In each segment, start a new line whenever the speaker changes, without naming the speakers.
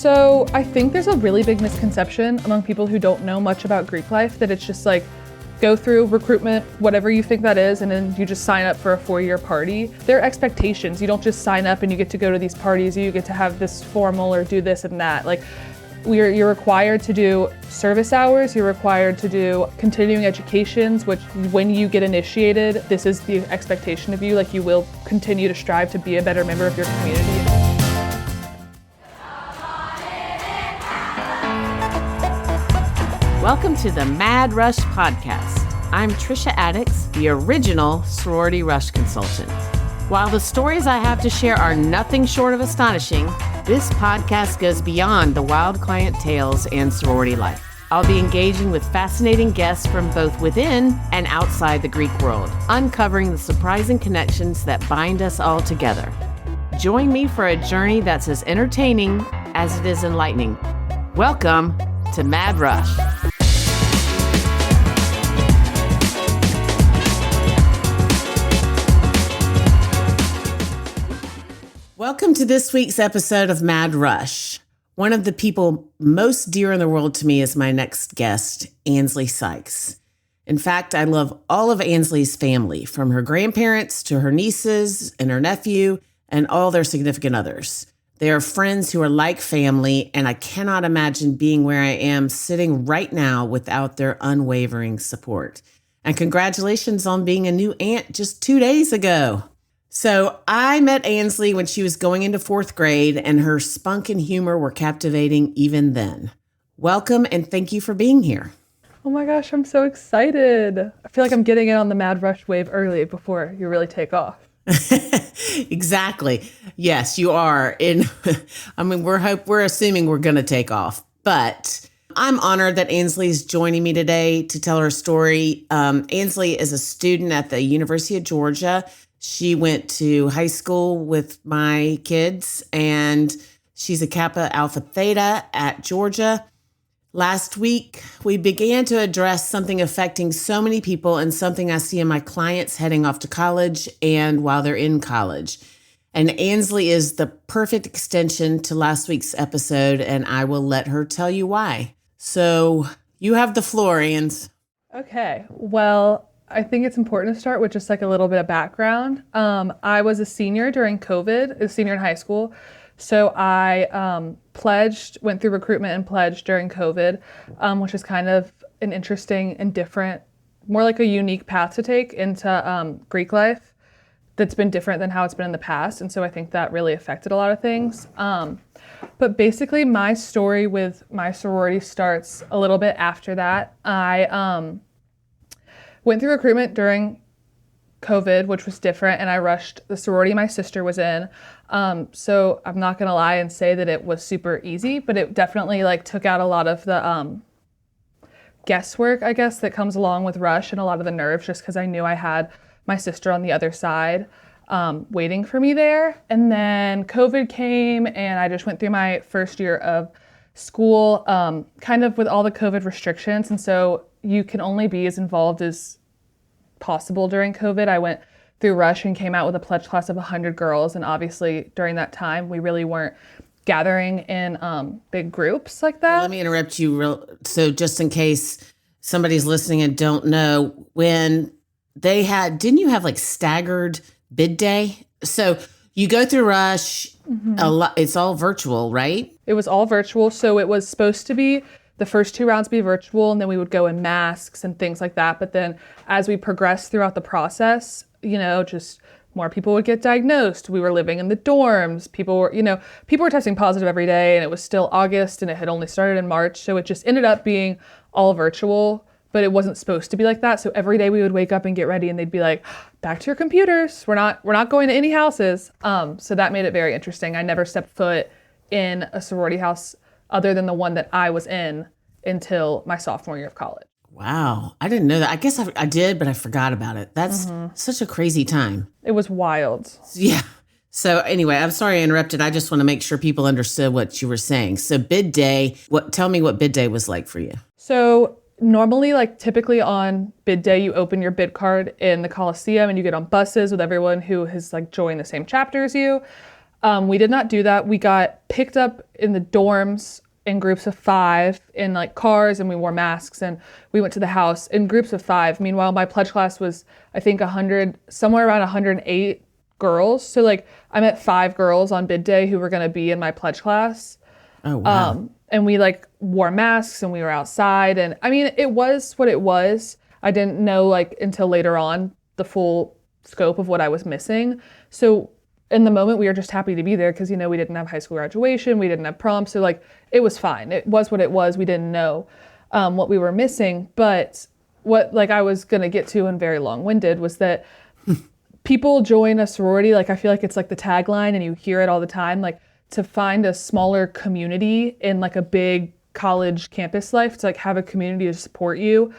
So I think there's a really big misconception among people who don't know much about Greek life that it's just like, go through recruitment, whatever you think that is, and then you just sign up for a 4-year party. There are expectations. You don't just sign up and you get to go to these parties, you get to have this formal or do this and that. Like, you're required to do service hours, you're required to do continuing educations, which when you get initiated, this is the expectation of you. Like, you will continue to strive to be a better member of your community.
Welcome to the Mad Rush podcast. I'm Trisha Addix, the original sorority rush consultant. While the stories I have to share are nothing short of astonishing, this podcast goes beyond the wild client tales and sorority life. I'll be engaging with fascinating guests from both within and outside the Greek world, uncovering the surprising connections that bind us all together. Join me for a journey that's as entertaining as it is enlightening. Welcome to Mad Rush. Welcome to this week's episode of Mad Rush. One of the people most dear in the world to me is my next guest, Ansley Sikes. In fact, I love all of Ansley's family, from her grandparents to her nieces and her nephew and all their significant others. They are friends who are like family, and I cannot imagine being where I am sitting right now without their unwavering support. And congratulations on being a new aunt just 2 days ago. So I met Ansley when she was going into 4th grade, and her spunk and humor were captivating even then. Welcome, and thank you for being here.
Oh my gosh, I'm so excited. I feel like I'm getting in on the Mad Rush wave early before you really take off.
Exactly. Yes, you are. We're assuming we're going to take off, but I'm honored that Ansley's joining me today to tell her story. Ansley is a student at the University of Georgia. She went to high school with my kids, and she's a Kappa Alpha Theta at Georgia. Last week, we began to address something affecting so many people and something I see in my clients heading off to college and while they're in college. And Ansley is the perfect extension to last week's episode, and I will let her tell you why. So you have the floor, Ans.
Okay, well, I think it's important to start with just like a little bit of background. I was a senior during COVID, a senior in high school. So I went through recruitment and pledged during COVID, which is kind of an interesting and different, more like a unique path to take into Greek life that's been different than how it's been in the past. And so I think that really affected a lot of things. But basically my story with my sorority starts a little bit after that. I went through recruitment during COVID, which was different, and I rushed the sorority my sister was in. So I'm not gonna lie and say that it was super easy, but it definitely took out a lot of the guesswork, I guess, that comes along with rush and a lot of the nerves, just because I knew I had my sister on the other side waiting for me there. And then COVID came, and I just went through my first year of school, kind of with all the COVID restrictions, and so you can only be as involved as possible during COVID. I went through rush and came out with a pledge class of 100 girls, and obviously during that time we really weren't gathering in big groups like that.
Let me interrupt you so just in case somebody's listening and don't know, when they didn't you have staggered bid day? So you go through rush, a lot, it's all virtual, right?
It was all virtual. So it was supposed to be the first 2 rounds be virtual, and then we would go in masks and things like that. But then as we progressed throughout the process, just more people would get diagnosed. We were living in the dorms. People were testing positive every day, and it was still August, and it had only started in March. So it just ended up being all virtual, but it wasn't supposed to be like that. So every day we would wake up and get ready, and they'd be like, back to your computers. We're not going to any houses. So that made it very interesting. I never stepped foot in a sorority house other than the one that I was in until my sophomore year of college.
Wow. I didn't know that. I guess I did, but I forgot about it. That's such a crazy time.
It was wild.
Yeah. So anyway, I'm sorry I interrupted. I just want to make sure people understood what you were saying. So bid day, tell me what bid day was like for you.
So normally, typically on bid day, you open your bid card in the Coliseum and you get on buses with everyone who has joined the same chapter as you. We did not do that. We got picked up in the dorms in groups of 5 in like cars, and we wore masks, and we went to the house in groups of 5. Meanwhile, my pledge class was, I think, 100, somewhere around 108 girls. So like I met 5 girls on bid day who were going to be in my pledge class.
Oh, wow.
And we like wore masks and we were outside. And I mean, it was what it was. I didn't know like until later on the full scope of what I was missing. So in the moment, we were just happy to be there because, we didn't have high school graduation. We didn't have prom. So like, it was fine. It was what it was. We didn't know what we were missing. But what like I was going to get to, and very long-winded, was that people join a sorority. Like, I feel like it's like the tagline, and you hear it all the time, like to find a smaller community in like a big college campus life, to like have a community to support you.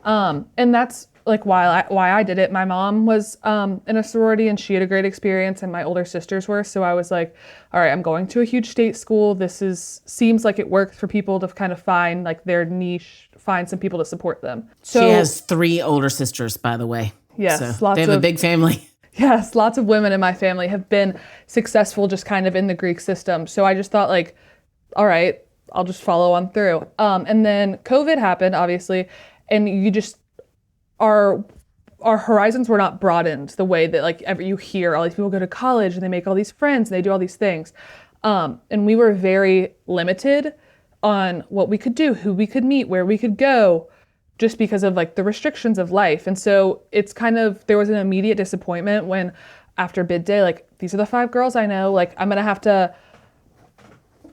And that's like why I did it. My mom was in a sorority, and she had a great experience, and my older sisters were. So I was like, all right, I'm going to a huge state school. Seems like it works for people to kind of find like their niche, find some people to support them. So
she has 3 older sisters, by the way.
Yes,
so they have a big family.
Yes, lots of women in my family have been successful just kind of in the Greek system. So I just thought like, all right, I'll just follow on through. And then COVID happened, obviously, and you just our horizons were not broadened the way that like you hear all these people go to college and they make all these friends and they do all these things. And we were very limited on what we could do, who we could meet, where we could go, just because of like the restrictions of life. And so it's kind of, there was an immediate disappointment when after bid day, like these are the 5 girls I know, like I'm going to have to,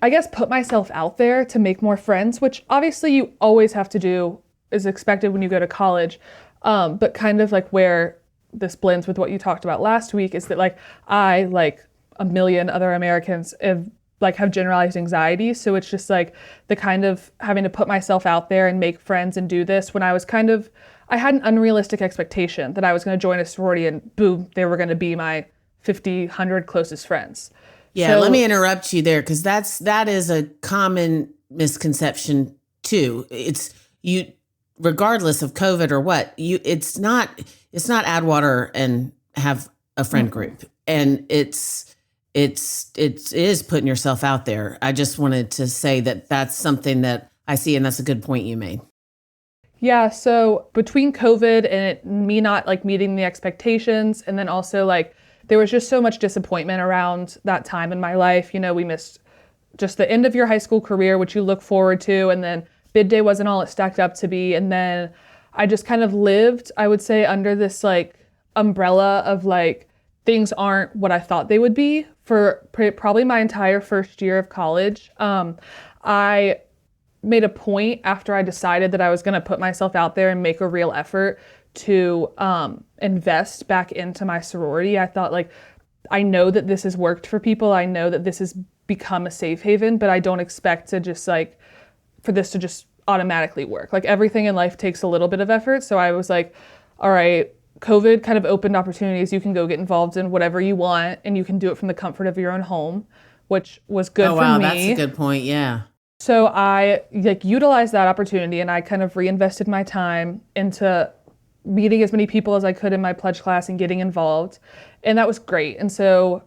I guess, put myself out there to make more friends, which obviously you always have to do, is expected when you go to college. But kind of like where this blends with what you talked about last week is that like I, like a million other Americans, have generalized anxiety. So it's just like the kind of having to put myself out there and make friends and do this when I was I had an unrealistic expectation that I was going to join a sorority and boom, they were going to be my 50, 100 closest friends.
Yeah, let me interrupt you there, because that is a common misconception too. It's you, regardless of COVID or what, it's not add water and have a friend group, and it is putting yourself out there. I just wanted to say that that's something that I see, and that's a good point you made.
Yeah, so between COVID and me not like meeting the expectations, and then also like there was just so much disappointment around that time in my life. We missed just the end of your high school career, which you look forward to, and then bid day wasn't all it stacked up to be. And then I just kind of lived, I would say, under this like umbrella of like things aren't what I thought they would be for probably my entire first year of college. I made a point after I decided that I was going to put myself out there and make a real effort to invest back into my sorority. I thought like, I know that this has worked for people. I know that this has become a safe haven, but I don't expect to just like, for this to just automatically work. Like everything in life takes a little bit of effort. So I was like, all right, COVID kind of opened opportunities. You can go get involved in whatever you want, and you can do it from the comfort of your own home, which was good for me.
Oh, wow, that's a good point, yeah.
So I like utilized that opportunity, and I kind of reinvested my time into meeting as many people as I could in my pledge class and getting involved. And that was great. And so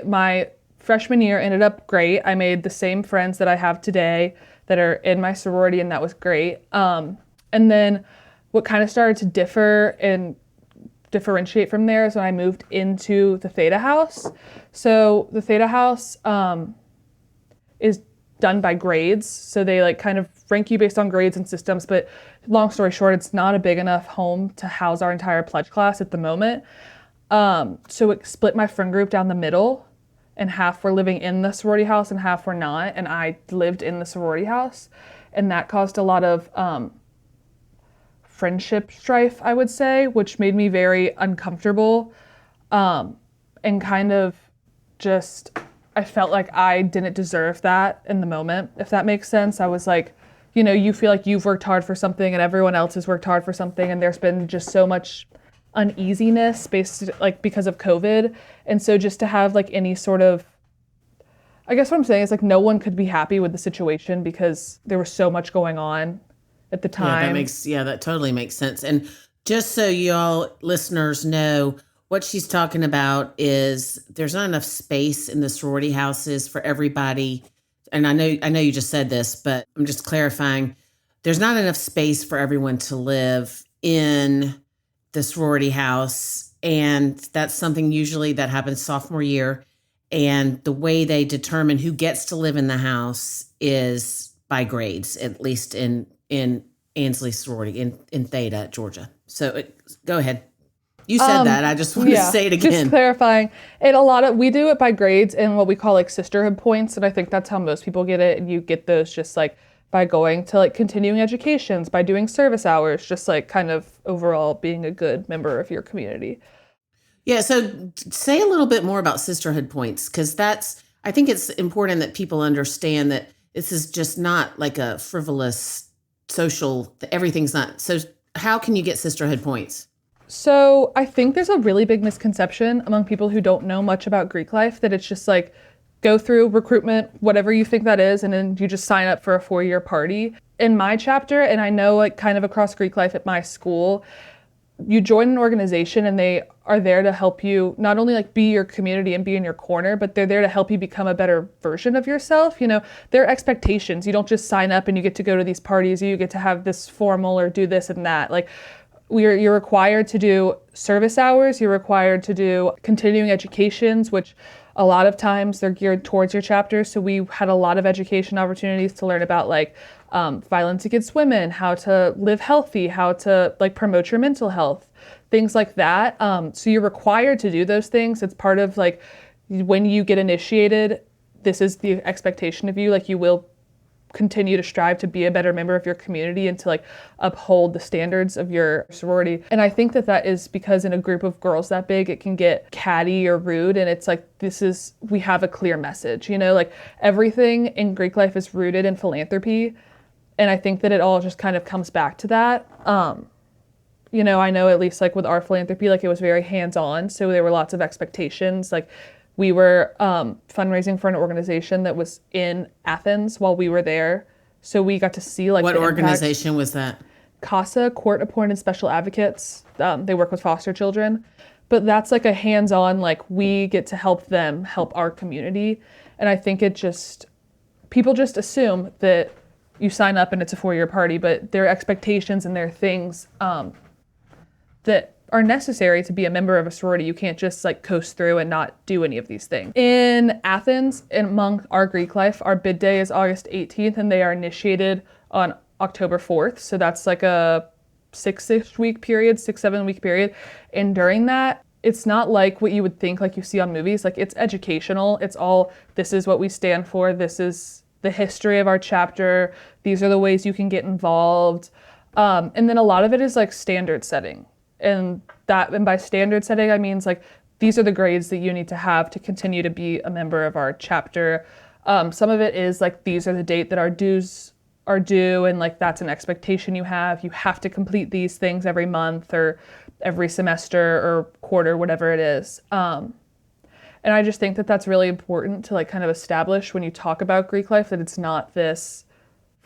my freshman year ended up great. I made the same friends that I have today that are in my sorority, and that was great. And then what kind of started to differ and differentiate from there is when I moved into the Theta House. So the Theta House is done by grades. So they like kind of rank you based on grades and systems, but long story short, it's not a big enough home to house our entire pledge class at the moment. So it split my friend group down the middle, and half were living in the sorority house and half were not. And I lived in the sorority house, and that caused a lot of friendship strife, I would say, which made me very uncomfortable, and kind of just, I felt like I didn't deserve that in the moment, if that makes sense. I was like, you feel like you've worked hard for something and everyone else has worked hard for something, and there's been just so much uneasiness because of COVID. And so just to have like any sort of, I guess what I'm saying is like no one could be happy with the situation because there was so much going on at the time.
That totally makes sense. And just so y'all listeners know, what she's talking about is there's not enough space in the sorority houses for everybody. And I know you just said this, but I'm just clarifying. There's not enough space for everyone to live in the sorority house. And that's something usually that happens sophomore year. And the way they determine who gets to live in the house is by grades, at least in Ansley sorority in Theta, Georgia. So go ahead. You said that. I just want to say it again.
Just clarifying. We do it by grades and what we call like sisterhood points. And I think that's how most people get it. And you get those just like by going to like continuing educations, by doing service hours, just like kind of overall being a good member of your community.
Yeah. So say a little bit more about sisterhood points, because I think it's important that people understand that this is just not like a frivolous everything's not. So how can you get sisterhood points?
So I think there's a really big misconception among people who don't know much about Greek life that it's just like go through recruitment, whatever you think that is, and then you just sign up for a 4-year party. In my chapter, and I know like kind of across Greek life at my school, you join an organization and they are there to help you not only like be your community and be in your corner, but they're there to help you become a better version of yourself. You know, there are expectations. You don't just sign up and you get to go to these parties, you get to have this formal or do this and that. Like you're required to do service hours, you're required to do continuing educations, which a lot of times they're geared towards your chapter. So we had a lot of education opportunities to learn about like violence against women, how to live healthy, how to like promote your mental health, things like that. So you're required to do those things. It's part of like when you get initiated, this is the expectation of you. Like you will continue to strive to be a better member of your community and to like uphold the standards of your sorority. And I think that is because in a group of girls that big, it can get catty or rude. And it's like, we have a clear message, you know, like everything in Greek life is rooted in philanthropy. And I think that it all just kind of comes back to that. You know, I know at least like with our philanthropy, like it was very hands-on. So there were lots of expectations. Like we were fundraising for an organization that was in Athens while we were there. So we got to see like
what organization was that?
CASA, Court Appointed Special Advocates. They work with foster children. But that's like a hands-on, like we get to help them help our community. And I think people just assume that you sign up and it's a 4-year party, but there are expectations and there are things that are necessary to be a member of a sorority. You can't just like coast through and not do any of these things. In Athens, among our Greek life, our bid day is August 18th and they are initiated on October 4th. So that's like a 6-7 week period. And during that, it's not like what you would think like you see on movies. Like it's educational. It's all, this is what we stand for. This is the history of our chapter. These are the ways you can get involved. And then a lot of it is like standard setting. And by standard setting, I mean like these are the grades that you need to have to continue to be a member of our chapter. Some of it is like these are the date that our dues are due, and like that's an expectation you have. You have to complete these things every month or every semester or quarter, whatever it is. And I just think that that's really important to like kind of establish when you talk about Greek life, that it's not this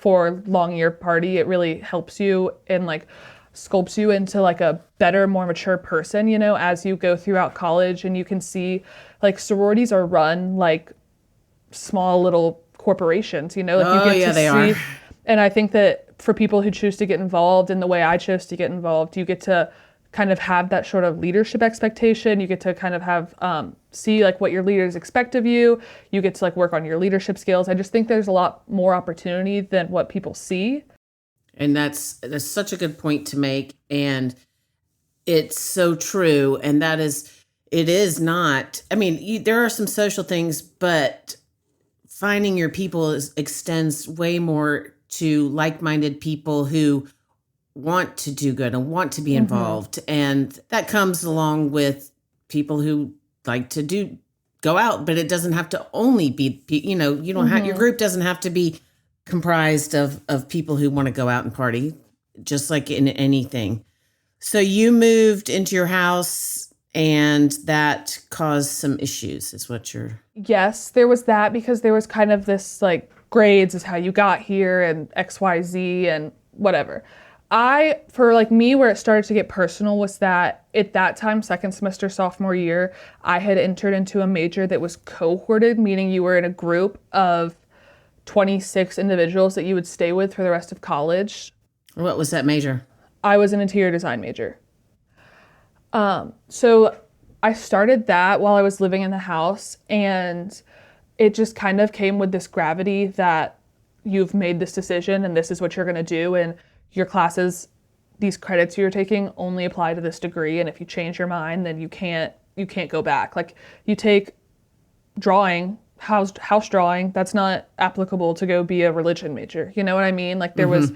4-long-year party. It really helps you and like sculpts you into like a better, more mature person, you know, as you go throughout college. And you can see like sororities are run like small little corporations, you know, like
they are.
And I think that for people who choose to get involved in the way I chose to get involved, you get to kind of have that sort of leadership expectation. You get to kind of have see like what your leaders expect of you. You get to like work on your leadership skills. I just think there's a lot more opportunity than what people see.
And that's such a good point to make. And it's so true. And it is not, I mean, there are some social things, but finding your people extends way more to like-minded people who want to do good and want to be involved. Mm-hmm. And that comes along with people who like to go out, but it doesn't have to only be, you know, you don't have, your group doesn't have to be comprised of people who want to go out and party, just like in anything. So you moved into your house and that caused some issues, is what you're...
Yes, there was that, because there was kind of this like grades is how you got here and XYZ and whatever. For like me, where it started to get personal was that at that time, second semester, sophomore year, I had entered into a major that was cohorted, meaning you were in a group of 26 individuals that you would stay with for the rest of college.
What was that major?
I was an interior design major. So I started that while I was living in the house, and it just kind of came with this gravity that you've made this decision and this is what you're going to do, and your classes, these credits you're taking only apply to this degree, and if you change your mind, then you can't go back. Like, you take drawing, house drawing, that's not applicable to go be a religion major. You know what I mean? Like, there was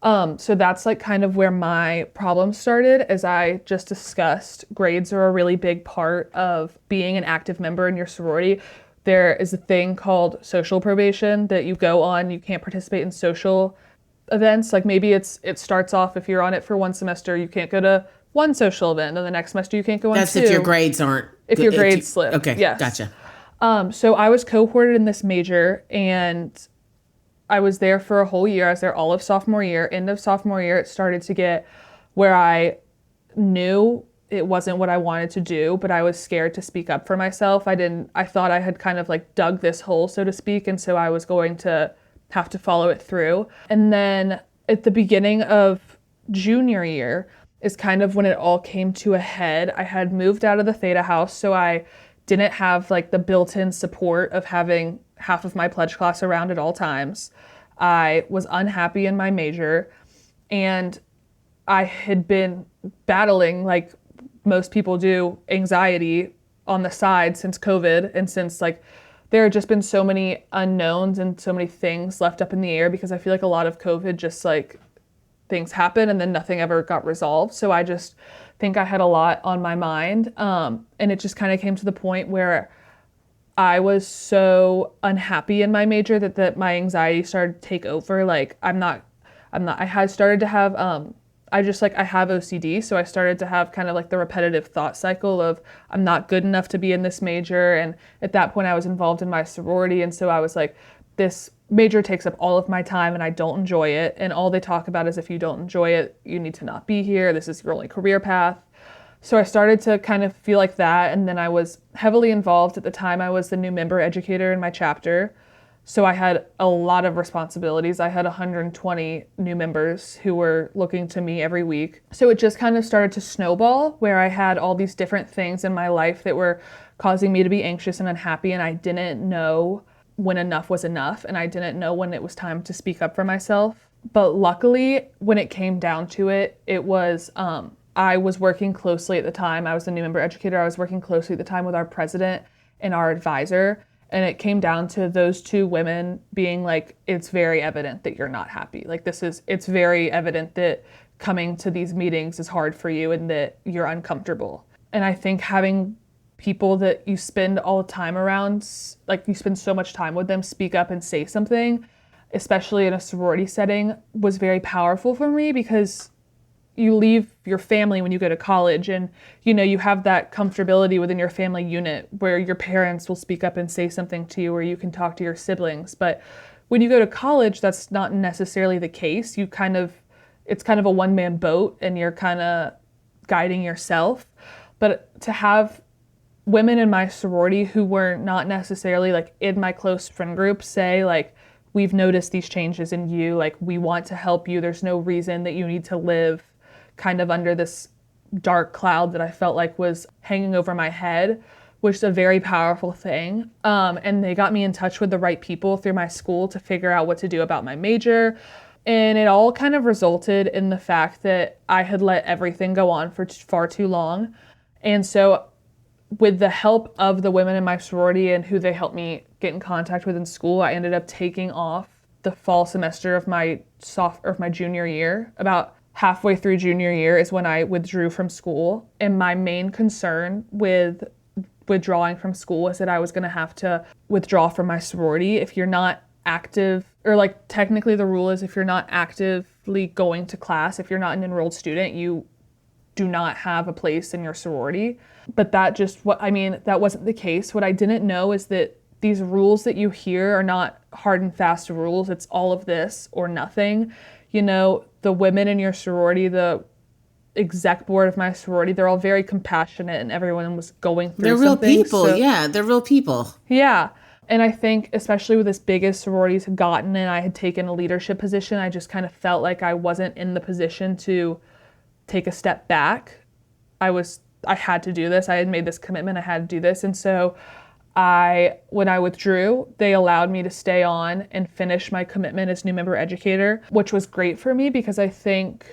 so that's like kind of where my problem started. As I just discussed, grades are a really big part of being an active member in your sorority. There is a thing called social probation that you go on. You can't participate in social events. Like, maybe it starts off, if you're on it for one semester, you can't go to one social event, and the next semester you can't go on
That's
two.
if your grades aren't.
If your grades slip.
Okay,
yes.
Gotcha.
So I was cohorted in this major, and I was there for a whole year. I was there all of sophomore year. End of sophomore year, it started to get where I knew it wasn't what I wanted to do, but I was scared to speak up for myself. I thought I had kind of like dug this hole, so to speak, and so I was going to have to follow it through. And then at the beginning of junior year is kind of when it all came to a head. I had moved out of the Theta house, so I didn't have like the built-in support of having half of my pledge class around at all times. I was unhappy in my major, and I had been battling, like most people do, anxiety on the side since COVID, and since like there had just been so many unknowns and so many things left up in the air, because I feel like a lot of COVID just like things happen and then nothing ever got resolved. So I just think I had a lot on my mind. And it just kind of came to the point where I was so unhappy in my major that my anxiety started to take over. Like, I had started to have, I have OCD. So I started to have kind of like the repetitive thought cycle of, I'm not good enough to be in this major. And at that point I was involved in my sorority. And so I was like, this major takes up all of my time and I don't enjoy it. And all they talk about is, if you don't enjoy it, you need to not be here. This is your only career path. So I started to kind of feel like that. And then I was heavily involved. At the time, I was the new member educator in my chapter. So I had a lot of responsibilities. I had 120 new members who were looking to me every week. So it just kind of started to snowball, where I had all these different things in my life that were causing me to be anxious and unhappy. And I didn't know when enough was enough. And I didn't know when it was time to speak up for myself. But luckily, when it came down to it, it was, I was working closely at the time. I was the new member educator. I was working closely at the time with our president and our advisor. And it came down to those two women being like, it's very evident that you're not happy. Like, it's very evident that coming to these meetings is hard for you and that you're uncomfortable. And I think having people that you spend all the time around, like you spend so much time with them, speak up and say something, especially in a sorority setting, was very powerful for me, because you leave your family when you go to college, and you have that comfortability within your family unit where your parents will speak up and say something to you, or you can talk to your siblings. But when you go to college, that's not necessarily the case. It's kind of a one-man boat, and you're kind of guiding yourself. But to have women in my sorority who were not necessarily like in my close friend group say like, we've noticed these changes in you, like we want to help you, there's no reason that you need to live kind of under this dark cloud that I felt like was hanging over my head, which is a very powerful thing. And they got me in touch with the right people through my school to figure out what to do about my major. And it all kind of resulted in the fact that I had let everything go on for far too long. And so with the help of the women in my sorority and who they helped me get in contact with in school, I ended up taking off the fall semester of my junior year. About halfway through junior year is when I withdrew from school. And my main concern with withdrawing from school was that I was going to have to withdraw from my sorority. If you're not active, or like technically the rule is if you're not actively going to class, if you're not an enrolled student, you do not have a place in your sorority. But that wasn't the case. What I didn't know is that these rules that you hear are not hard and fast rules. It's all of this or nothing. the women in your sorority, the exec board of my sorority, they're all very compassionate and everyone was going through
They're real
something.
people. Yeah, they're real people.
Yeah. And I think, especially with as big as sororities had gotten and I had taken a leadership position, I just kind of felt like I wasn't in the position to take a step back. I had to do this. I had made this commitment. I had to do this. And so when I withdrew, they allowed me to stay on and finish my commitment as new member educator, which was great for me because I think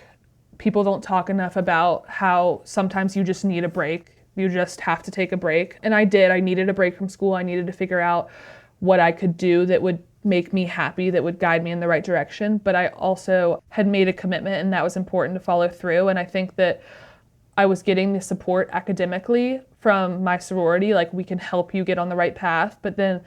people don't talk enough about how sometimes you just need a break. You just have to take a break. And I did. I needed a break from school. I needed to figure out what I could do that would make me happy, that would guide me in the right direction. But I also had made a commitment and that was important to follow through. And I think that I was getting the support academically from my sorority, like we can help you get on the right path. But then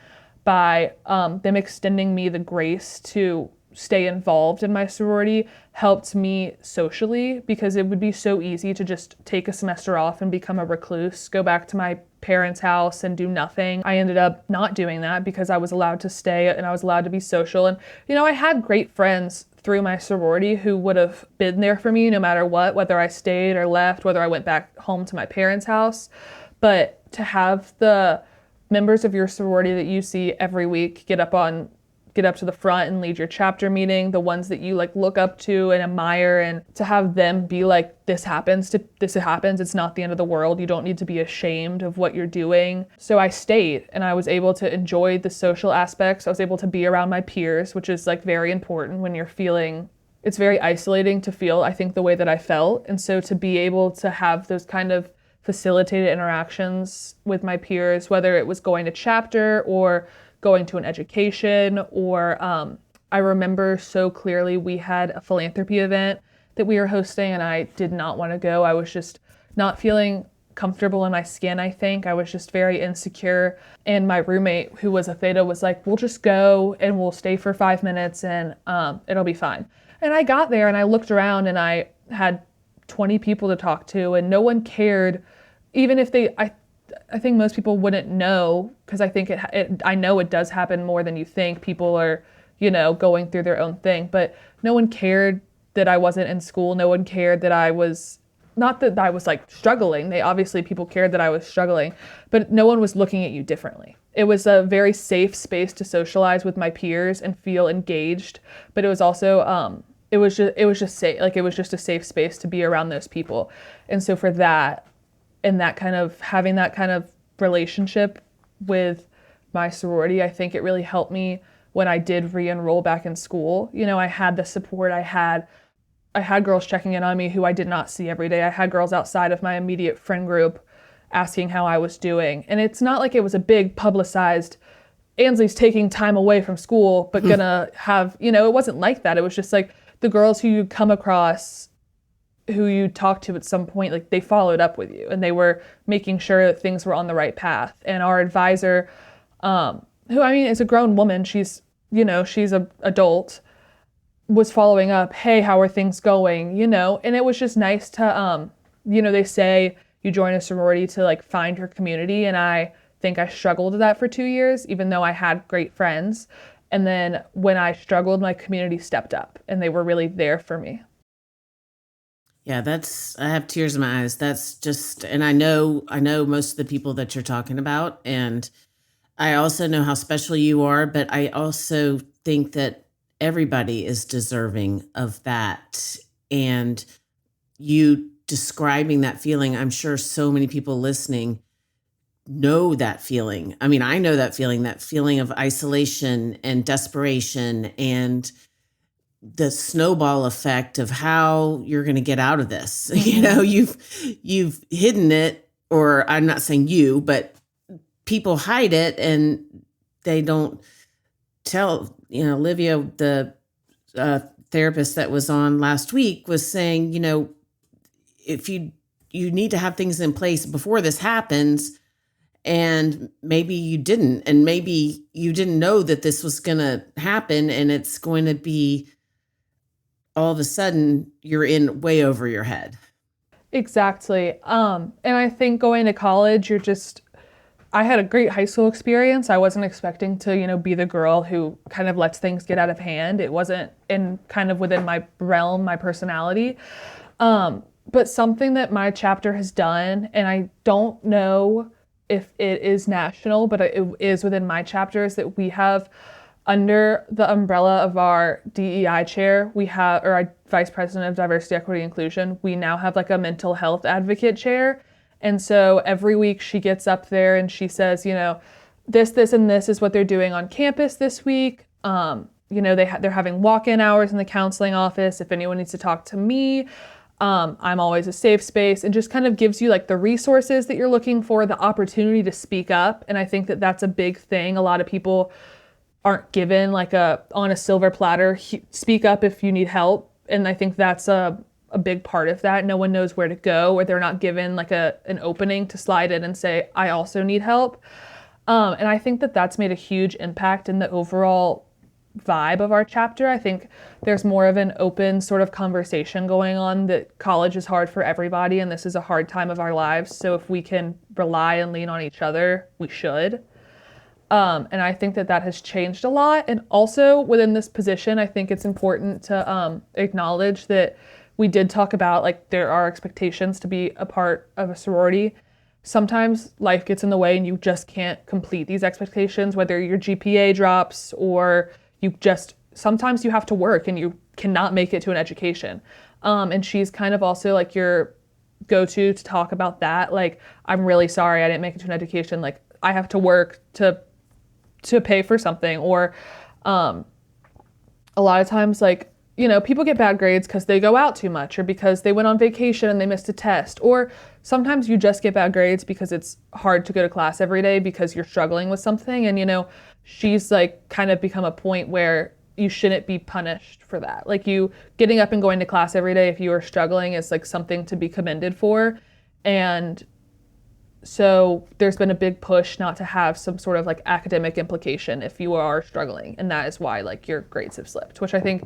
by them extending me the grace to stay involved in my sorority helped me socially, because it would be so easy to just take a semester off and become a recluse, go back to my parents' house and do nothing. I ended up not doing that because I was allowed to stay and I was allowed to be social. And, I had great friends through my sorority who would have been there for me no matter what, whether I stayed or left, whether I went back home to my parents' house. But to have the members of your sorority that you see every week get up to the front and lead your chapter meeting, the ones that you look up to and admire, and to have them be like, this happens, it's not the end of the world, you don't need to be ashamed of what you're doing. So I stayed and I was able to enjoy the social aspects. I was able to be around my peers, which is very important when you're feeling, it's very isolating to feel, I think, the way that I felt. And so to be able to have those kind of facilitated interactions with my peers, whether it was going to chapter or going to an education, or I remember so clearly we had a philanthropy event that we were hosting and I did not want to go. I was just not feeling comfortable in my skin, I think. I was just very insecure. And my roommate, who was a Theta, was like, we'll just go and we'll stay for 5 minutes and it'll be fine. And I got there and I looked around and I had 20 people to talk to and no one cared, even if I think most people wouldn't know, because I think I know it does happen more than you think. People are, going through their own thing, but no one cared that I wasn't in school. No one cared that I was, not that I was struggling. People cared that I was struggling, but no one was looking at you differently. It was a very safe space to socialize with my peers and feel engaged, but it was also, it was just safe. It was just a safe space to be around those people. And so for that, and that kind of having that kind of relationship with my sorority, I think it really helped me when I did re-enroll back in school. I had the support. I had girls checking in on me who I did not see every day. I had girls outside of my immediate friend group asking how I was doing. And it's not like it was a big publicized, Ansley's taking time away from school, but gonna have, it wasn't like that. It was just the girls who you come across, who you talked to at some point, they followed up with you and they were making sure that things were on the right path. And our advisor, who is a grown woman, she's an adult, was following up, hey, how are things going? And it was just nice to, they say you join a sorority to find your community. And I think I struggled with that for 2 years, even though I had great friends. And then when I struggled, my community stepped up and they were really there for me.
Yeah, I have tears in my eyes. That's just, and I know most of the people that you're talking about. And I also know how special you are, but I also think that everybody is deserving of that. And you describing that feeling, I'm sure so many people listening know that feeling. I know that feeling of isolation and desperation and the snowball effect of how you're going to get out of this. Mm-hmm. You've hidden it, or I'm not saying you, but people hide it and they don't tell. Olivia, the therapist that was on last week, was saying, if you need to have things in place before this happens, and maybe you didn't, and maybe you didn't know that this was going to happen, and it's going to be all of a sudden you're in way over your head.
Exactly. And I think going to college, I had a great high school experience. I wasn't expecting to, be the girl who kind of lets things get out of hand. It wasn't in kind of within my realm, my personality. But something that my chapter has done, and I don't know if it is national, but it is within my chapter, is that we have under the umbrella of our DEI chair, or our vice president of diversity, equity, inclusion, we now have like a mental health advocate chair. And so every week she gets up there and she says, this, and this is what they're doing on campus this week. They're having walk-in hours in the counseling office. If anyone needs to talk to me, I'm always a safe space, and just kind of gives you like the resources that you're looking for, the opportunity to speak up. And I think that that's a big thing. A lot of people aren't given like on a silver platter, speak up if you need help. And I think that's a big part of that. No one knows where to go, or they're not given like an opening to slide in and say, I also need help. And I think that that's made a huge impact in the overall vibe of our chapter. I think there's more of an open sort of conversation going on that college is hard for everybody, and this is a hard time of our lives. So if we can rely and lean on each other, we should. And I think that has changed a lot. And also within this position, I think it's important to acknowledge that we did talk about like there are expectations to be a part of a sorority. Sometimes life gets in the way and you just can't complete these expectations, whether your GPA drops or sometimes you have to work and you cannot make it to an education. And she's kind of also like your go-to to talk about that. Like, I'm really sorry I didn't make it to an education. Like, I have to work to pay for something. Or a lot of times, like, people get bad grades because they go out too much, or because they went on vacation and they missed a test. Or sometimes you just get bad grades because it's hard to go to class every day because you're struggling with something. And, she's like kind of become a point where you shouldn't be punished for that. Like, you getting up and going to class every day if you are struggling is like something to be commended for. And so there's been a big push not to have some sort of like academic implication if you are struggling. And that is why like your grades have slipped, which I think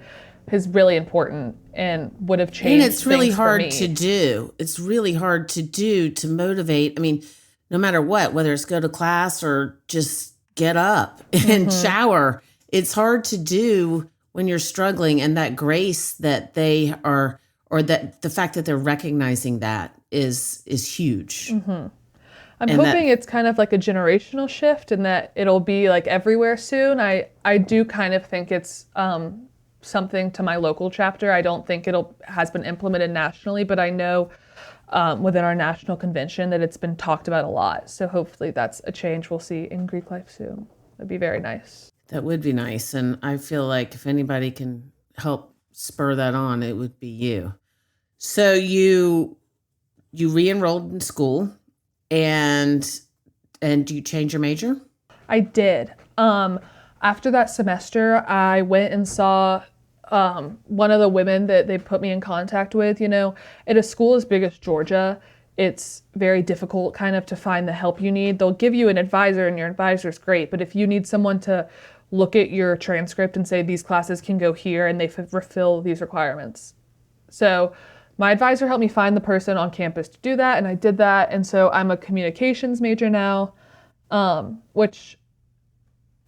is really important and would have changed.
And it's really hard to do. It's really hard to do to motivate. I mean, no matter what, whether it's go to class or just get up and shower, it's hard to do when you're struggling. And that grace that they are, or that the fact that they're recognizing that is huge.
I'm hoping it's kind of like a generational shift, and that it'll be like everywhere soon. I do kind of think it's something to my local chapter. I don't think has been implemented nationally, but I know within our national convention that it's been talked about a lot. So hopefully that's a change we'll see in Greek life soon. That'd be very nice.
That would be nice. And I feel like if anybody can help spur that on, it would be you. So you re-enrolled in school, and do you change your major?
I did. After that semester, I went and saw one of the women that they put me in contact with. At a school as big as Georgia, it's very difficult kind of to find the help you need. They'll give you an advisor, and your advisor's great, but if you need someone to look at your transcript and say these classes can go here and they fulfill these requirements. So my advisor helped me find the person on campus to do that, and I did that. And so I'm a communications major now, which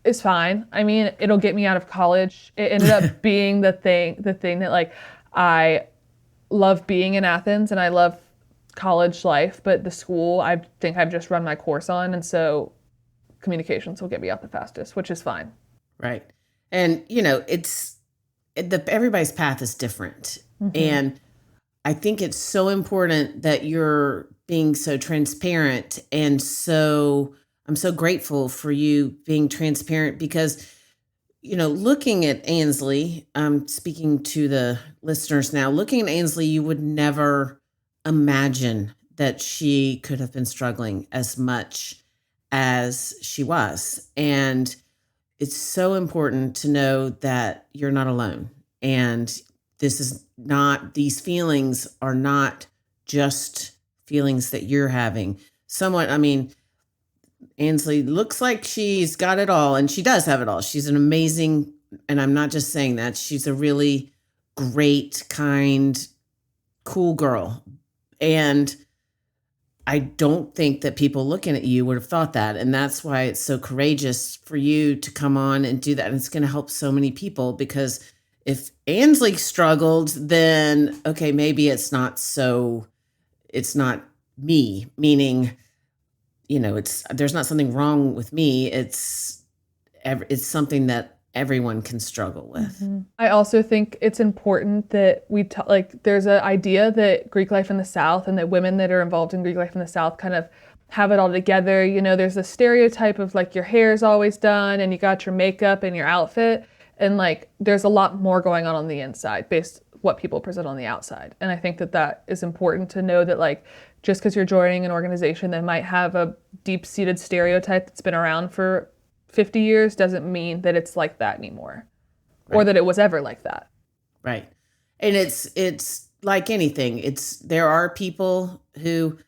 is fine. I mean, it'll get me out of college. It ended up being the thing that like I love being in Athens and I love college life, but the school I think I've just run my course on, and so communications will get me out the fastest, which is fine.
Right. And everybody's path is different. And I think it's so important that you're being so transparent, and so I'm so grateful for you being transparent because, looking at Ansley, I'm speaking to the listeners now, looking at Ansley, you would never imagine that she could have been struggling as much as she was. And it's so important to know that you're not alone. And these feelings are not just feelings that you're having. Ansley looks like she's got it all, and she does have it all. She's an amazing, and I'm not just saying that, she's a really great, kind, cool girl. And I don't think that people looking at you would have thought that. And that's why it's so courageous for you to come on and do that. And it's going to help so many people, because if Ansley struggled, then, okay, maybe it's not me, meaning, there's not something wrong with me. It's something that everyone can struggle with.
Mm-hmm. I also think it's important that there's an idea that Greek life in the South and that women that are involved in Greek life in the South kind of have it all together. There's a stereotype of like your hair is always done and you got your makeup and your outfit. And like, there's a lot more going on the inside based what people present on the outside. And I think that is important to know, that like, just because you're joining an organization that might have a deep-seated stereotype that's been around for 50 years doesn't mean that it's like that anymore, right, or that it was ever like that.
Right. And it's like anything. There are people who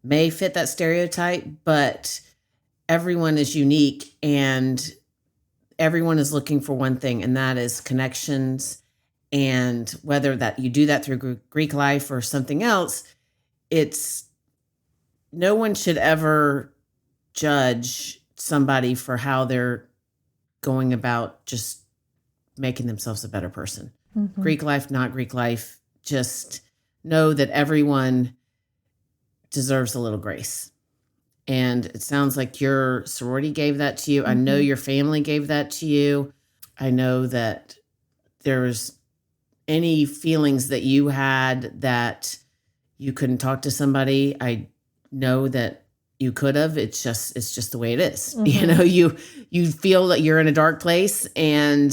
may fit that stereotype, but everyone is unique and everyone is looking for one thing, and that is connections. And whether that you do that through Greek life or something else, no one should ever judge somebody for how they're going about just making themselves a better person. Mm-hmm. Greek life, not Greek life. Just know that everyone deserves a little grace. And it sounds like your sorority gave that to you. Mm-hmm. I know your family gave that to you. I know that there's any feelings that you had that you couldn't talk to somebody. I know that you could have. It's just the way it is. Mm-hmm. You feel that you're in a dark place, and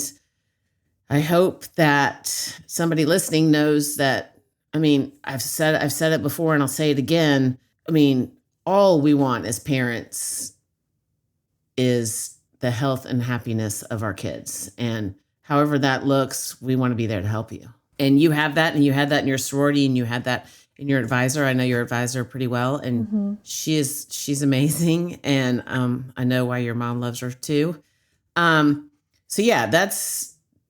I hope that somebody listening knows that. I mean, I've said it before and I'll say it again. I mean, all we want as parents is the health and happiness of our kids. And however that looks, we want to be there to help you. And you have that, and you had that in your sorority, and you had that in your advisor. I know your advisor pretty well, and mm-hmm. she's amazing. And I know why your mom loves her too. So yeah,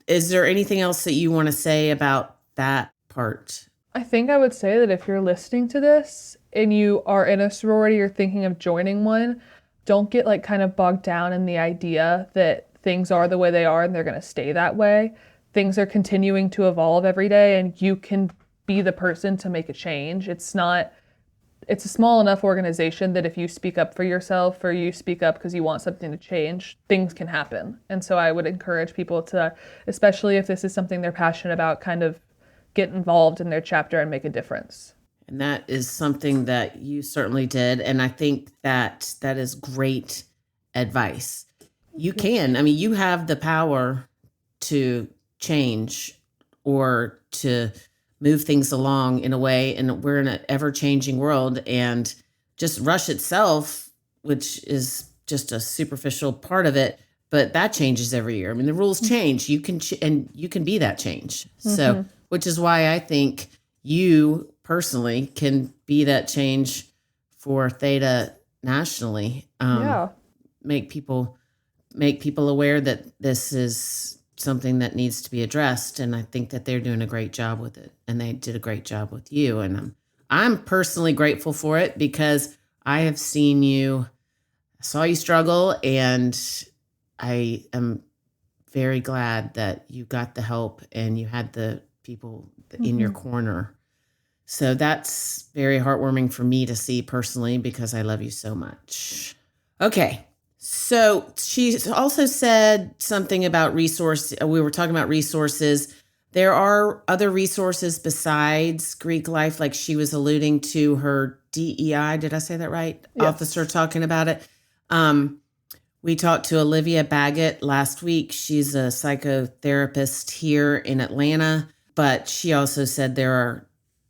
is there anything else that you want to say about that part?
I think I would say that if you're listening to this and you are in a sorority or thinking of joining one, don't get like kind of bogged down in the idea that things are the way they are and they're going to stay that way. Things are continuing to evolve every day, and you can be the person to make a change. It's a small enough organization that if you speak up for yourself, or you speak up because you want something to change, things can happen. And so I would encourage people to, especially if this is something they're passionate about, kind of get involved in their chapter and make a difference.
And that is something that you certainly did. And I think that is great advice. You can. I mean, you have the power to change or to move things along in a way. And we're in an ever-changing world. And just Rush itself, which is just a superficial part of it, but that changes every year. I mean, the rules change. You can you can be that change. Mm-hmm. So, which is why I think you personally can be that change for Theta nationally. Make people aware that this is something that needs to be addressed. And I think that they're doing a great job with it. And they did a great job with you. And I'm personally grateful for it, because I have seen you, saw you struggle, and I am very glad that you got the help and you had the people in your corner. So that's very heartwarming for me to see personally, because I love you so much. Okay. So she also said something about resources. We were talking about resources. There are other resources besides Greek life, like she was alluding to her DEI. Did I say that right? Yes. Officer talking about it. We talked to Olivia Baggett last week. She's a psychotherapist here in Atlanta, but she also said there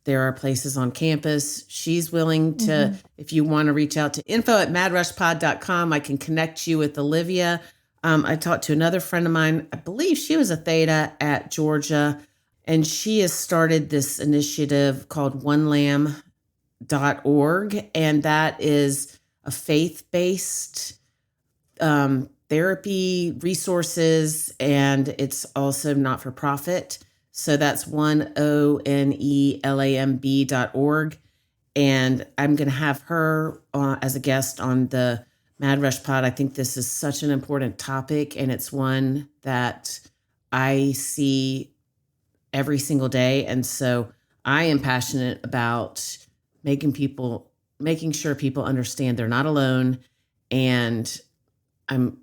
are places on campus. She's willing to, if you want to reach out to info@madrushpod.com, I can connect you with Olivia. I talked to another friend of mine. I believe she was a Theta at Georgia, and she has started this initiative called onelamb.org, and that is a faith-based therapy resources, and it's also not-for-profit. So that's onelamb.org. And I'm going to have her as a guest on the Mad Rush Pod. I think this is such an important topic, and it's one that I see every single day. And so I am passionate about making sure people understand they're not alone. And I'm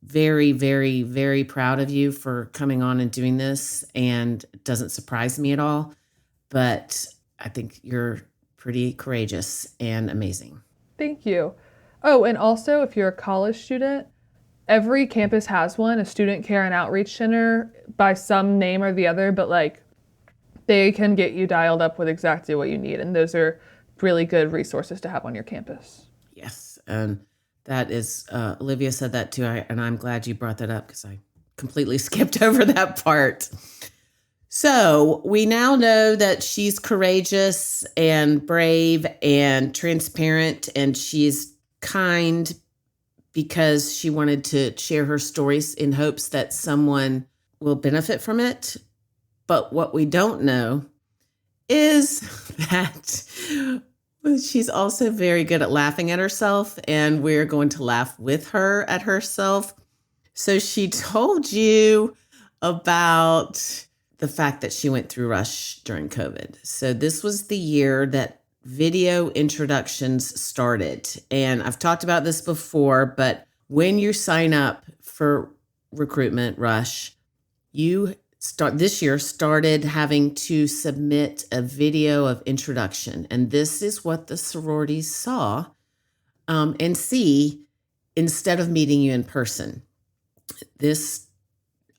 very, very, very proud of you for coming on and doing this. And it doesn't surprise me at all, but I think you're pretty courageous and amazing.
Thank you. Oh, and also if you're a college student, every campus has one, a student care and outreach center by some name or the other, but like they can get you dialed up with exactly what you need. And those are really good resources to have on your campus.
Yes. And that is, Olivia said that too. And I'm glad you brought that up because I completely skipped over that part. So we now know that she's courageous and brave and transparent, and she's kind because she wanted to share her stories in hopes that someone will benefit from it. But what we don't know is that she's also very good at laughing at herself, and we're going to laugh with her at herself. So she told you about the fact that she went through Rush during COVID. So this was the year that video introductions started. And I've talked about this before, but when you sign up for recruitment Rush, you this year started having to submit a video of introduction. And this is what the sororities saw and see instead of meeting you in person.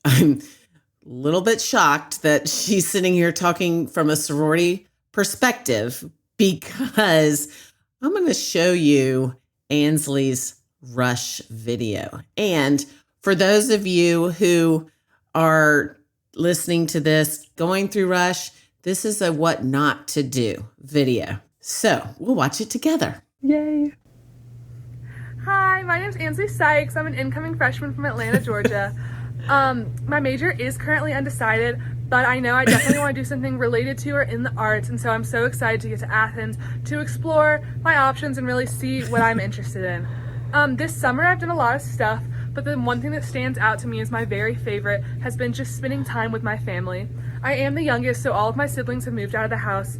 I'm a little bit shocked that she's sitting here talking from a sorority perspective, because I'm going to show you Ansley's Rush video. And for those of you who are listening to this, going through Rush, this is a what not to do video. So we'll watch it together.
Yay.
Hi, my name's Ansley Sikes. I'm an incoming freshman from Atlanta, Georgia. My major is currently undecided, but I know I definitely want to do something related to or in the arts, and so I'm so excited to get to Athens to explore my options and really see what I'm interested in. This summer I've done a lot of stuff, but the one thing that stands out to me as my very favorite has been just spending time with my family. I am the youngest, so all of my siblings have moved out of the house.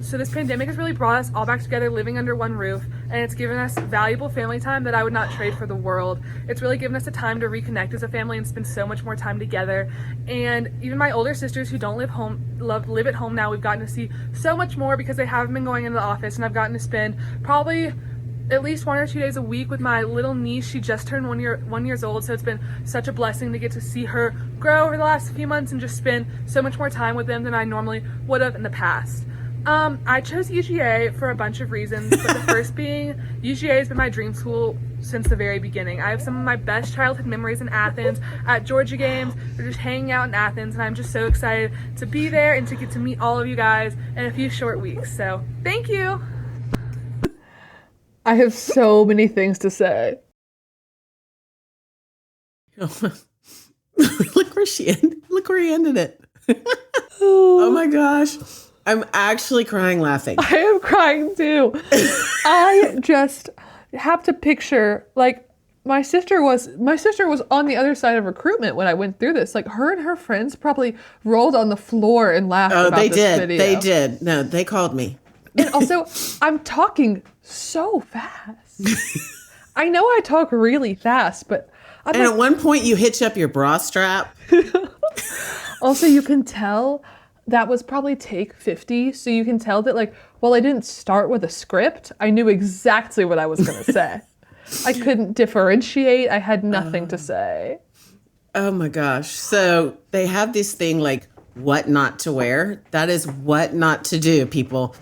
So this pandemic has really brought us all back together, living under one roof, and it's given us valuable family time that I would not trade for the world. It's really given us a time to reconnect as a family and spend so much more time together. And even my older sisters who don't live at home now, we've gotten to see so much more because they haven't been going into the office, and I've gotten to spend probably at least 1 or 2 days a week with my little niece. She just turned 1 year old, so it's been such a blessing to get to see her grow over the last few months and just spend so much more time with them than I normally would have in the past. I chose UGA for a bunch of reasons, but the first being UGA has been my dream school since the very beginning. I have some of my best childhood memories in Athens, at Georgia games, or just hanging out in Athens, and I'm just so excited to be there and to get to meet all of you guys in a few short weeks. So, thank you!
I have so many things to say.
Look where he ended it. Oh my gosh. I'm actually crying laughing.
I am crying too. I just have to picture, like, my sister was on the other side of recruitment when I went through this. Like, her and her friends probably rolled on the floor and laughed about this video.
They did. No, they called me.
And also, I'm talking so fast. I know I talk really fast, but
at one point you hitch up your bra strap.
Also, you can tell that was probably take 50. So you can tell that, like, while I didn't start with a script, I knew exactly what I was going to say. I couldn't differentiate. I had nothing to say.
Oh my gosh. So they have this thing like what not to wear. That is what not to do, people.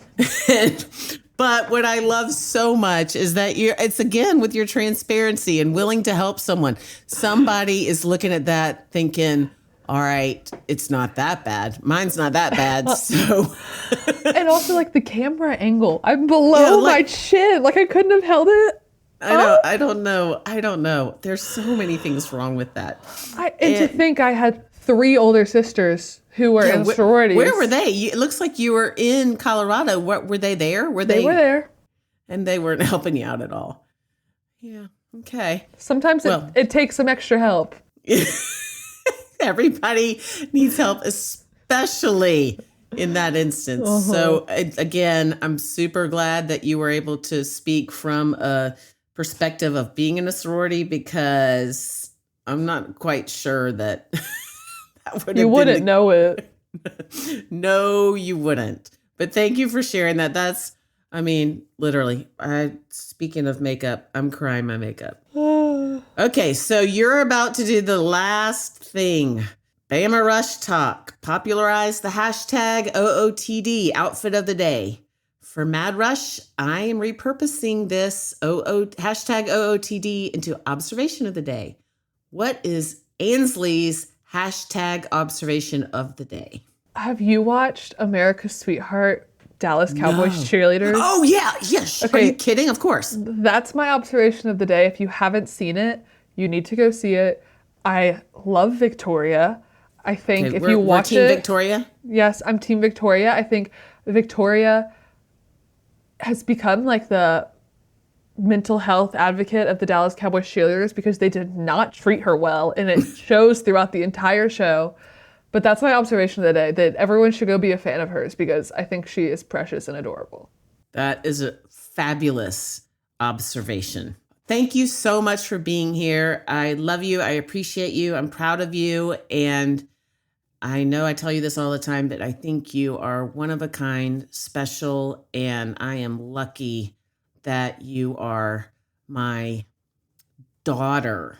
But what I love so much is that it's again with your transparency and willing to help someone. Somebody is looking at that thinking, all right, it's not that bad. Mine's not that bad. So,
and also like the camera angle, I'm below my chin. Like I couldn't have held it.
I know. I don't know. There's so many things wrong with that.
And to think I had 3 older sisters who were in sororities.
Where were they? It looks like you were in Colorado. What were they there?
They were there.
And they weren't helping you out at all. Yeah. Okay.
Sometimes it takes some extra help.
Everybody needs help, especially in that instance. So again, I'm super glad that you were able to speak from a perspective of being in a sorority, because I'm not quite sure that that would. You
wouldn't know it.
No, you wouldn't. But thank you for sharing that. That's, I mean, literally, speaking of makeup, I'm crying my makeup. Okay, so you're about to do the last thing. Bama Rush Talk. Popularize the hashtag OOTD, outfit of the day. For Mad Rush, I am repurposing this hashtag OOTD into observation of the day. What is Ansley's hashtag observation of the day?
Have you watched America's Sweetheart, Dallas Cowboys cheerleaders?
Oh, yeah. Yes. Okay. Are you kidding? Of course.
That's my observation of the day. If you haven't seen it, you need to go see it. I love Victoria. I think if you watch
Team Victoria?
Yes, I'm Team Victoria. I think Victoria has become like the mental health advocate of the Dallas Cowboys cheerleaders, because they did not treat her well, and it shows throughout the entire show. But that's my observation of the day, that everyone should go be a fan of hers, because I think she is precious and adorable.
That is a fabulous observation. Thank you so much for being here. I love you. I appreciate you. I'm proud of you. And I know I tell you this all the time, but I think you are one of a kind, special, and I am lucky that you are my daughter.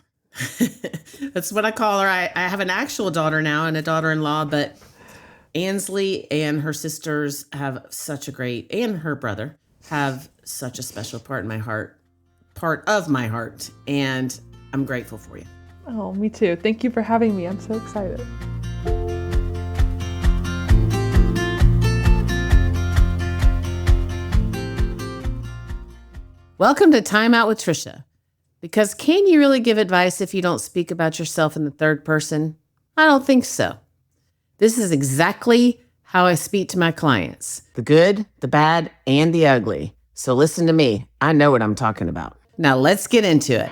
That's what I call her. I have an actual daughter now and a daughter-in-law, but Ansley and her sisters have such a great, and her brother have such a special part of my heart, and I'm grateful for you.
Oh, me too. Thank you for having me. I'm so excited.
Welcome to Time Out with Trisha. Because can you really give advice if you don't speak about yourself in the third person? I don't think so. This is exactly how I speak to my clients. The good, the bad, and the ugly. So listen to me. I know what I'm talking about. Now let's get into it.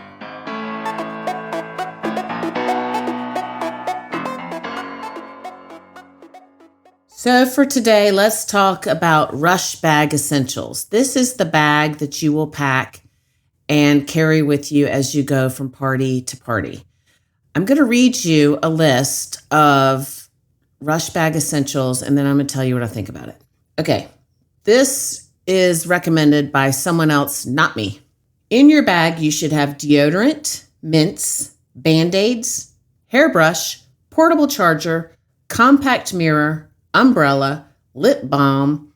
So for today, let's talk about Rush Bag Essentials. This is the bag that you will pack and carry with you as you go from party to party. I'm going to read you a list of Rush Bag Essentials, and then I'm going to tell you what I think about it. Okay, this is recommended by someone else, not me. In your bag, you should have deodorant, mints, Band-Aids, hairbrush, portable charger, compact mirror, umbrella, lip balm,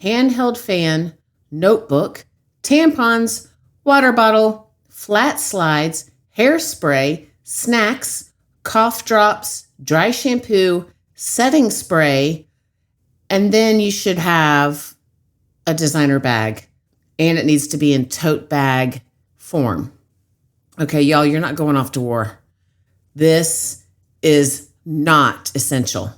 handheld fan, notebook, tampons, water bottle, flat slides, hairspray, snacks, cough drops, dry shampoo, setting spray, and then you should have a designer bag, and it needs to be in tote bag form. Okay, y'all, you're not going off to war. This is not essential.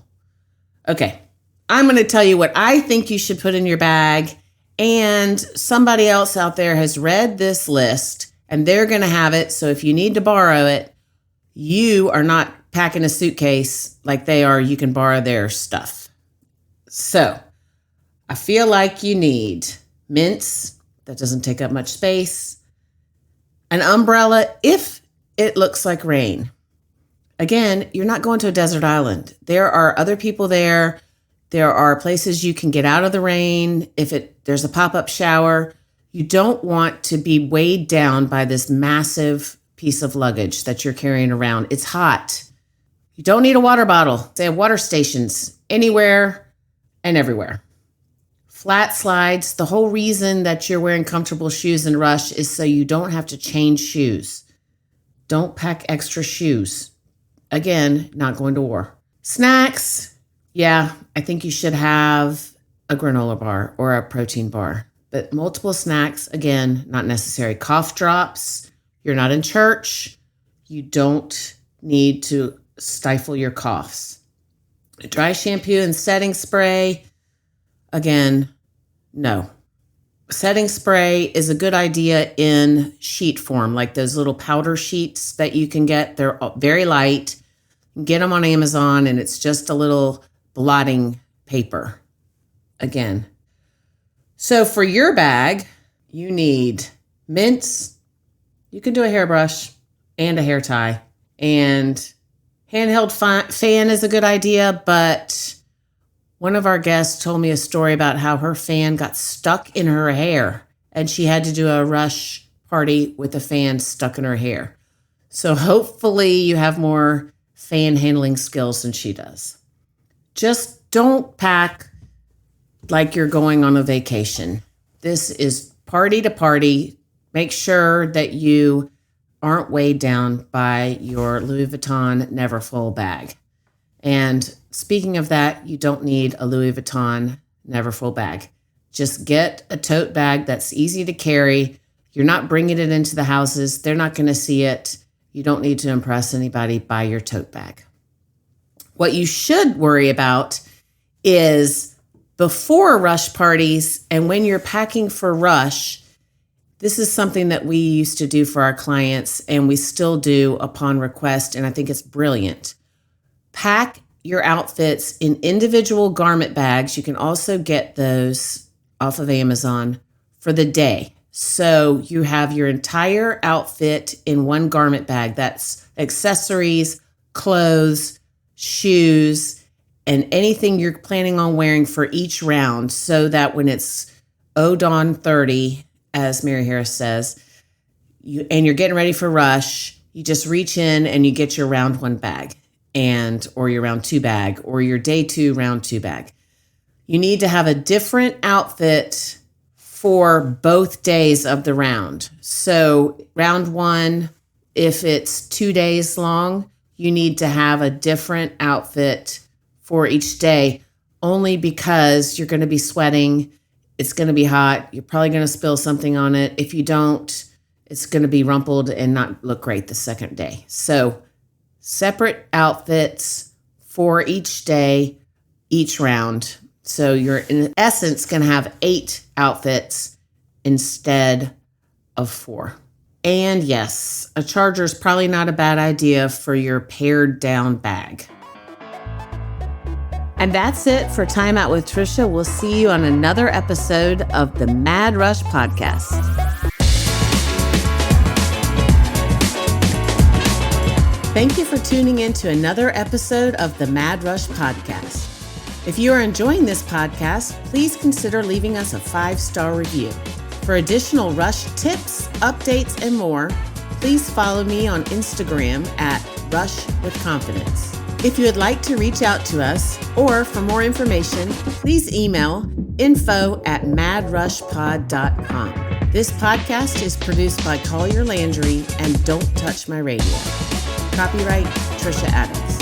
Okay, I'm going to tell you what I think you should put in your bag, and somebody else out there has read this list, and they're going to have it, so if you need to borrow it, you are not packing a suitcase like they are. You can borrow their stuff. So, I feel like you need mints, that doesn't take up much space, an umbrella if it looks like rain. Again, you're not going to a desert island. There are other people there. There are places you can get out of the rain. If there's a pop-up shower, you don't want to be weighed down by this massive piece of luggage that you're carrying around. It's hot. You don't need a water bottle. They have water stations anywhere and everywhere. Flat slides. The whole reason that you're wearing comfortable shoes in Rush is so you don't have to change shoes. Don't pack extra shoes. Again, not going to war. Snacks. Yeah, I think you should have a granola bar or a protein bar. But multiple snacks, again, not necessary. Cough drops. You're not in church. You don't need to stifle your coughs. Dry shampoo and setting spray, again, no. Setting spray is a good idea in sheet form, like those little powder sheets that you can get. They're very light. Get them on Amazon, and it's just a little blotting paper. Again. So for your bag, you need mints. You can do a hairbrush and a hair tie. And handheld fan is a good idea, but one of our guests told me a story about how her fan got stuck in her hair and she had to do a rush party with a fan stuck in her hair. So hopefully you have more fan handling skills than she does. Just don't pack like you're going on a vacation. This is party to party. Make sure that you aren't weighed down by your Louis Vuitton Neverfull bag. And speaking of that, you don't need a Louis Vuitton Neverfull bag. Just get a tote bag that's easy to carry. You're not bringing it into the houses. They're not going to see it. You don't need to impress anybody by your tote bag. What you should worry about is before rush parties and when you're packing for rush. This is something that we used to do for our clients and we still do upon request, and I think it's brilliant. Pack your outfits in individual garment bags. You can also get those off of Amazon for the day. So you have your entire outfit in one garment bag. That's accessories, clothes, shoes, and anything you're planning on wearing for each round, so that when it's dawn 30, as Mary Harris says, you're getting ready for rush, you just reach in and you get your round 1 bag or your round 2 bag or your day 2 round 2 bag. You need to have a different outfit for both days of the round. So round 1, if it's 2 days long, you need to have a different outfit for each day, only because you're going to be sweating. It's going to be hot. You're probably going to spill something on it. If you don't, it's going to be rumpled and not look great the second day. So separate outfits for each day, each round. So you're in essence going to have 8 outfits instead of 4. And yes, a charger is probably not a bad idea for your pared down bag. And that's it for Time Out with Trisha. We'll see you on another episode of the Mad Rush Podcast. Thank you for tuning in to another episode of the Mad Rush Podcast. If you are enjoying this podcast, please consider leaving us a 5-star review. For additional Rush tips, updates, and more, please follow me on Instagram at Rush with Confidence. If you would like to reach out to us or for more information, please email info@madrushpod.com. This podcast is produced by Collier Landry and Don't Touch My Radio. Copyright Trisha Adams.